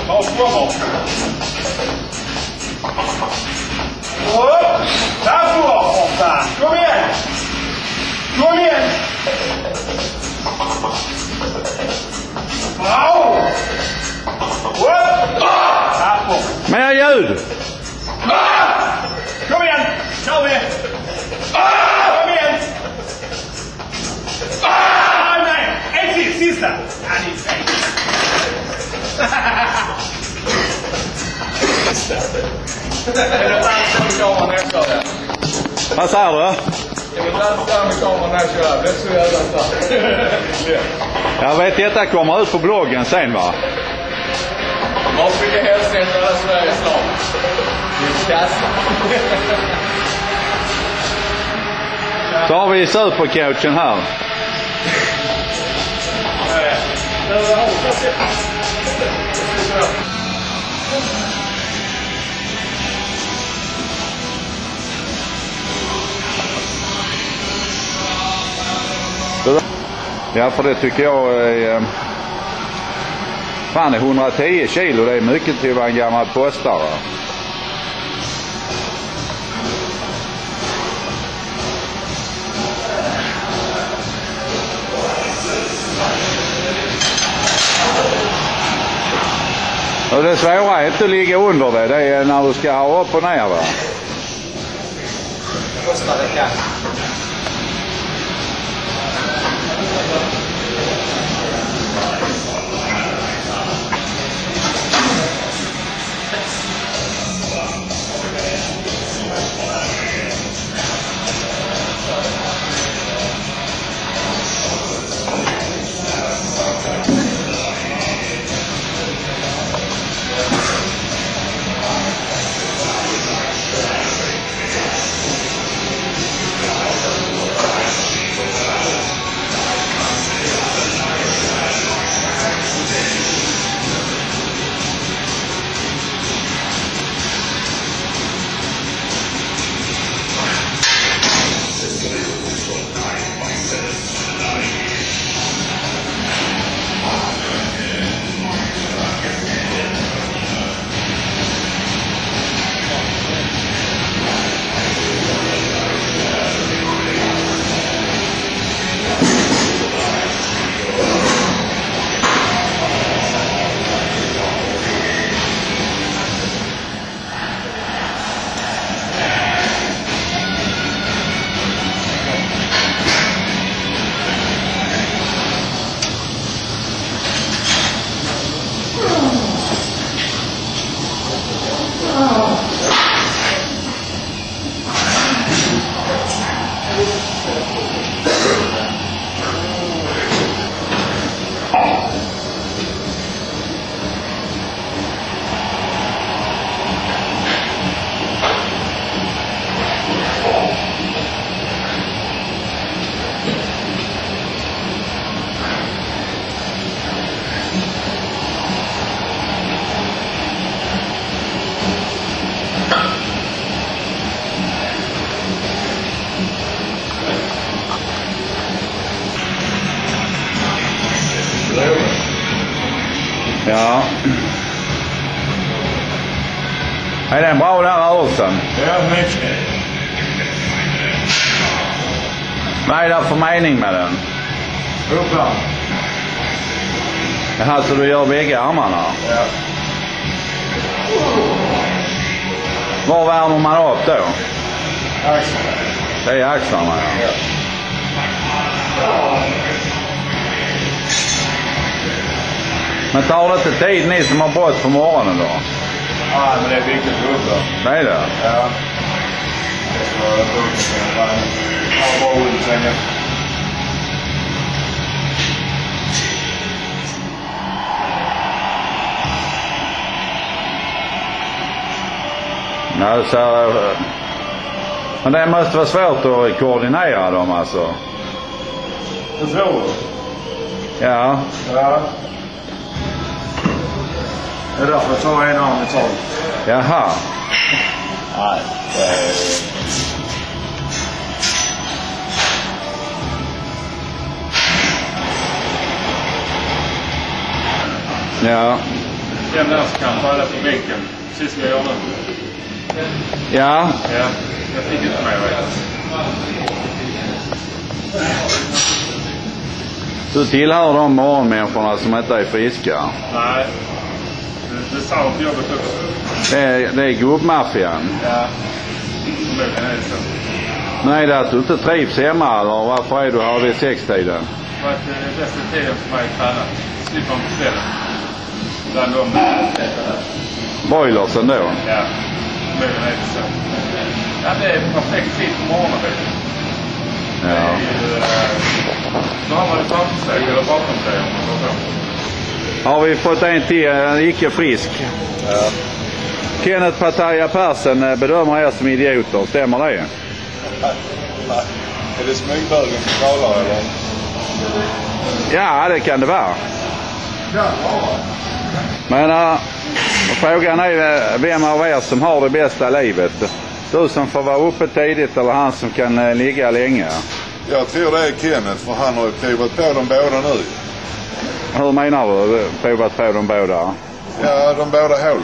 Ta framåt. Där får för fan. Kom igen. Kom igen. Wow. Mer ljud. Kom igen. Kör vi. Kom igen. Nej. En till. Sista. Är det dansa med kameran när jag kör det? Vad säger du? Jag vill dansa med kameran när jag kör det. Det är så jävla starkt. Jag vet, detta kommer ut på bloggen sen, va? Vad skicka hälsningar till alla Sverige snart. Det är kassa. Så har vi supercoachen här. Ja, för det tycker jag är... Fan, 110 kilo, det är mycket till att vara en gammal postare. Och det svåra är inte att ligga under det är när du ska ha upp och ner, va? Kostar det kan. Ja. Är den bra den rörelsen? Ja, mycket. Vad är det för mening med den? Uppland. Jaha, så du gör bägge armarna? Ja. Var värmer man upp då? Axlarna. Det är axlarna, ja. Men tar det inte tid ni som har bort på morgonen då? Ja, men det är viktigt att gå upp då. Det är det? Ja. Så jag går upp och har bara ont sen. Ja, så, men det måste vara svårt att koordinera dem alltså. Det tror du? Ja. Ja. Det är därför jag tar en arm i taget. Jaha. Nej, det är... Ja. Den där som kan falla på bänken. Precis som jag gör nu. Ja. Ja, jag fick inte med mig. Du tillhör de morgonmänniskorna som inte är friska. Nej, det sa på jobbet också. Det är gubbmaffian. Ja, förmodligen är det så. Nej, det är att du inte trivs hemma eller varför är du här vid 6-tiden? För att det är bästa tiden för mig att träna. Slipper man på kvällen. Bland dem. Boilers ändå. Ja, förmodligen är det så. Ja, det är perfekt tid på morgonen. Ja. Då har man det framför sig eller bakom sig om man går så. Har vi fått en till, en icke frisk? Ja. Kenneth Pattaya Persson bedömer er som idioter, stämmer det? Är det smygbögen som talar eller? Ja, det kan det vara. Men frågan är vem av er som har det bästa livet? Du som får vara uppe tidigt eller han som kan ligga länge? Jag tror det är Kenneth, för han har ju provat på dem båda nu. Hur menar du? Provat på dem båda? Ja, de båda hålen.